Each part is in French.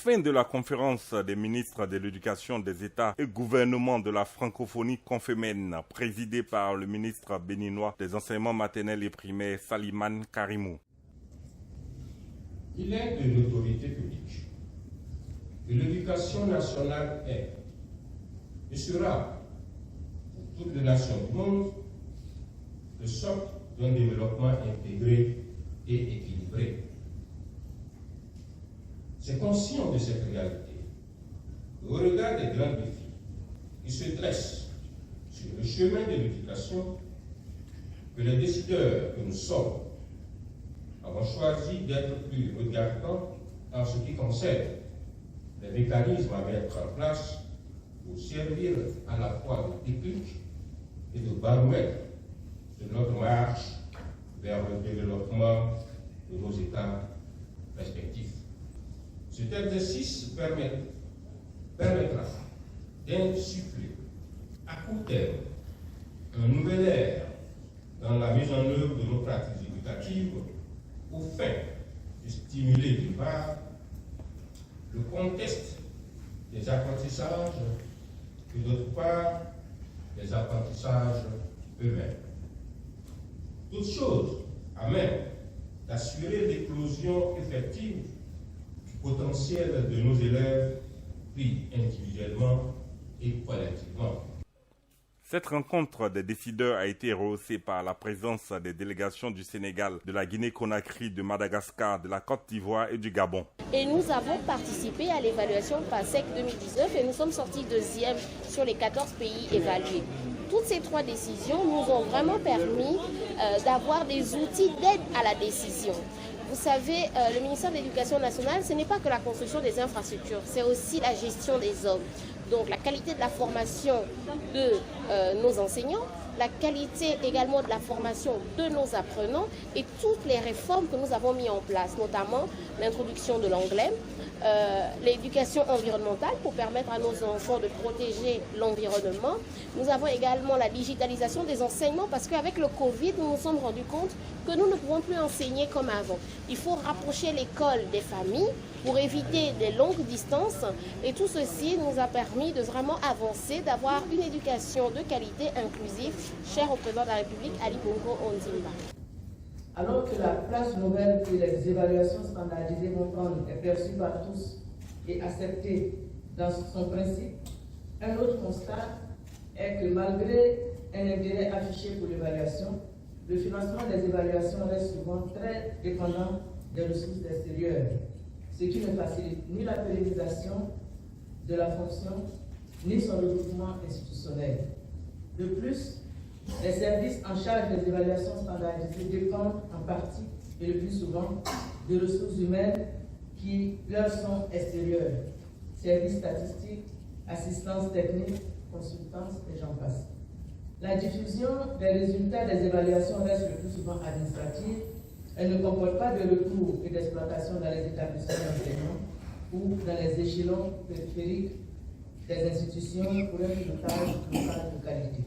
Fin de la conférence des ministres de l'Éducation des États et gouvernements de la francophonie confémène, présidée par le ministre béninois des enseignements maternels et primaires, Salimane Karimou. Il est de l'autorité publique que l'éducation nationale est et sera, pour toutes les nations du monde, le socle d'un développement intégré et équilibré. C'est conscient de cette réalité, au regard des grands défis qui se dressent sur le chemin de l'éducation, que les décideurs que nous sommes avons choisi d'être plus regardants en ce qui concerne les mécanismes à mettre en place pour servir à la fois de déclic et de baromètre de notre marche vers le développement de nos États respectifs. Cet exercice permettra d'insuffler à court terme un nouvel ère dans la mise en œuvre de nos pratiques éducatives au fin de stimuler d'une part le contexte des apprentissages et d'autre part les apprentissages eux-mêmes. Toute chose à même d'assurer l'éclosion effective du potentiel de nos élèves pris individuellement et collectivement. Cette rencontre des décideurs a été rehaussée par la présence des délégations du Sénégal, de la Guinée-Conakry, de Madagascar, de la Côte d'Ivoire et du Gabon. Et nous avons participé à l'évaluation PASEC 2019 et nous sommes sortis deuxième sur les 14 pays évalués. Toutes ces trois décisions nous ont vraiment permis d'avoir des outils d'aide à la décision. Vous savez, le ministère de l'Éducation nationale, ce n'est pas que la construction des infrastructures, c'est aussi la gestion des hommes. Donc la qualité de la formation de nos enseignants, la qualité également de la formation de nos apprenants et toutes les réformes que nous avons mises en place, notamment l'introduction de l'anglais, l'éducation environnementale pour permettre à nos enfants de protéger l'environnement. Nous avons également la digitalisation des enseignements parce qu'avec le Covid, nous nous sommes rendus compte que nous ne pouvons plus enseigner comme avant. Il faut rapprocher l'école des familles pour éviter des longues distances et tout ceci nous a permis de vraiment avancer, d'avoir une éducation de qualité inclusive, chère au président de la République, Ali Bongo Ondimba. Alors que la place nouvelle que les évaluations standardisées vont prendre est perçue par tous et acceptée dans son principe, un autre constat est que malgré un intérêt affiché pour l'évaluation, le financement des évaluations reste souvent très dépendant des ressources extérieures, ce qui ne facilite ni la pérennisation de la fonction, ni son recrutement institutionnel. De plus, les services en charge des évaluations standardisées dépendent en partie et le plus souvent de ressources humaines qui leur sont extérieures. Services statistiques, assistance technique, consultance et j'en passe. La diffusion des résultats des évaluations reste le plus souvent administrative. Elle ne comporte pas de recours et d'exploitation dans les établissements d'enseignement ou dans les échelons périphériques des institutions pour un pilotage local de qualité.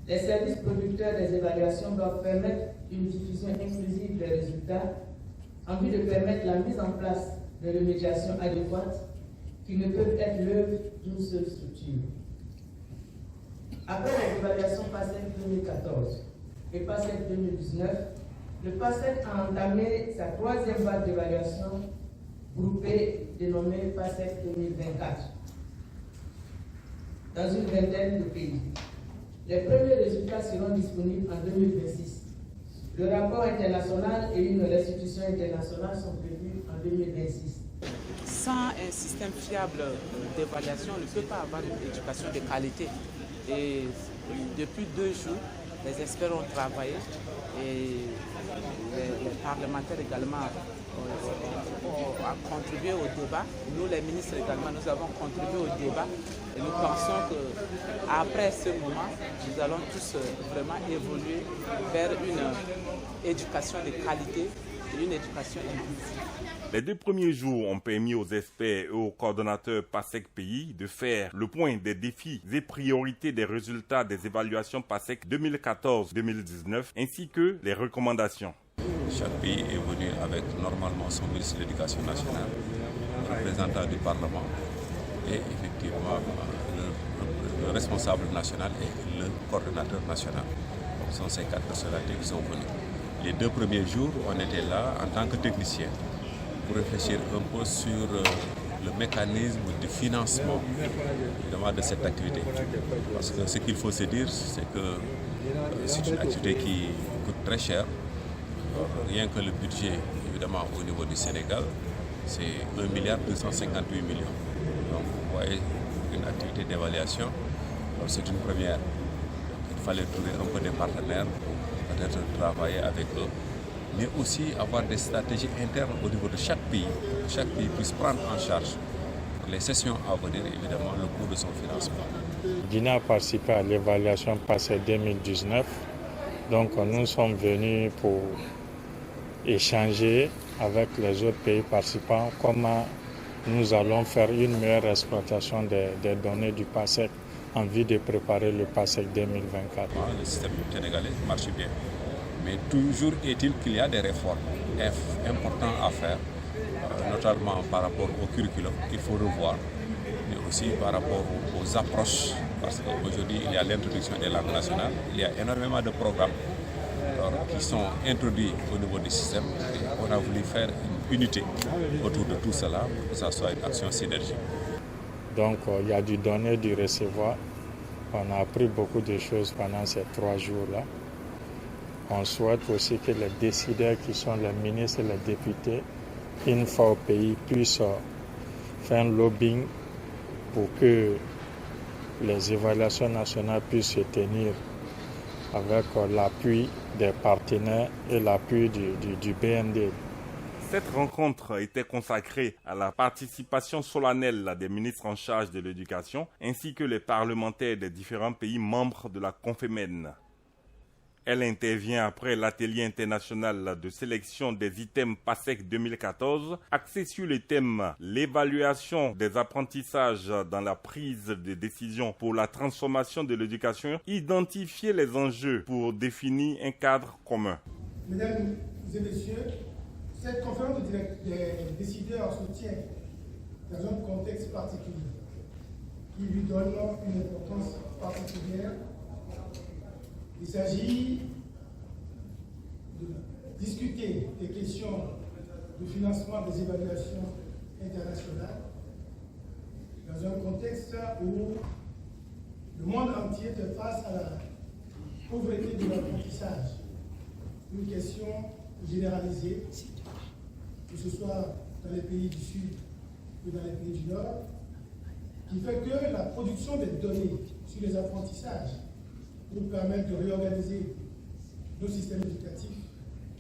Les services producteurs des évaluations doivent permettre une diffusion inclusive des résultats en vue de permettre la mise en place de remédiations adéquates qui ne peuvent être l'œuvre d'une seule structure. Après les évaluations PASEC 2014 et PASEC 2019, le PASEC a entamé sa troisième vague d'évaluation groupée dénommée PASEC 2024 dans une vingtaine de pays. Les premiers résultats seront disponibles en 2026. Le rapport international et une restitution internationale sont prévus en 2026. Sans un système fiable d'évaluation, on ne peut pas avoir une éducation de qualité. Et depuis 2 jours, les experts ont travaillé et les parlementaires également ont contribué au débat. Nous, les ministres également, nous avons contribué au débat et nous pensons qu'après ce moment, nous allons tous vraiment évoluer vers une éducation de qualité et une éducation inclusive. Les 2 premiers jours ont permis aux experts et aux coordonnateurs PASEC Pays de faire le point des défis et priorités des résultats des évaluations PASEC 2014-2019 ainsi que les recommandations. Chaque pays est venu avec normalement son ministre de l'Éducation nationale représentant du Parlement et effectivement le responsable national et le coordonnateur national. Ce sont ces 4 personnalités qui sont venues. Les 2 premiers jours, on était là en tant que technicien pour réfléchir un peu sur le mécanisme de financement évidemment, de cette activité. Parce que ce qu'il faut se dire, c'est que c'est une activité qui coûte très cher. Rien que le budget, évidemment, au niveau du Sénégal, c'est 1,258 milliard. Donc, vous voyez, une activité d'évaluation, c'est une première. Donc, il fallait trouver un peu des partenaires pour peut-être travailler avec eux, mais aussi avoir des stratégies internes au niveau de chaque pays. Chaque pays puisse prendre en charge pour les sessions à venir, évidemment, le coût de son financement. Guinée a participé à l'évaluation passée 2019. Donc nous sommes venus pour échanger avec les autres pays participants comment nous allons faire une meilleure exploitation des données du PASEC en vue de préparer le PASEC 2024. Le système sénégalais marche bien, mais toujours est-il qu'il y a des réformes importantes à faire, notamment par rapport au curriculum qu'il faut revoir, mais aussi par rapport aux approches, parce qu'aujourd'hui il y a l'introduction des langues nationales, il y a énormément de programmes qui sont introduits au niveau du système et on a voulu faire une unité autour de tout cela pour que ça soit une action synergique. Donc il y a du donner, du recevoir. On a appris beaucoup de choses pendant ces 3 jours-là. On souhaite aussi que les décideurs qui sont les ministres et les députés, une fois au pays, puissent faire un lobbying pour que les évaluations nationales puissent se tenir avec l'appui des partenaires et l'appui du BND. Cette rencontre était consacrée à la participation solennelle des ministres en charge de l'éducation ainsi que les parlementaires des différents pays membres de la Confémène. Elle intervient après l'atelier international de sélection des items PASEC 2014, axé sur le thème l'évaluation des apprentissages dans la prise de décision pour la transformation de l'éducation, identifier les enjeux pour définir un cadre commun. Mesdames et messieurs, cette conférence des décideurs se tient dans un contexte particulier qui lui donne une importance particulière. Il s'agit de discuter des questions de financement des évaluations internationales dans un contexte où le monde entier fait face à la pauvreté de l'apprentissage. Une question généralisée, que ce soit dans les pays du Sud ou dans les pays du Nord, qui fait que la production des données sur les apprentissages pour permettre de réorganiser nos systèmes éducatifs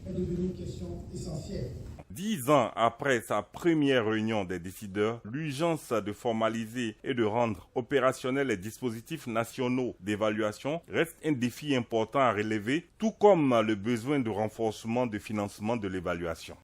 est devenue une question essentielle. 10 ans après sa première réunion des décideurs, l'urgence de formaliser et de rendre opérationnels les dispositifs nationaux d'évaluation reste un défi important à relever, tout comme le besoin de renforcement de financement de l'évaluation.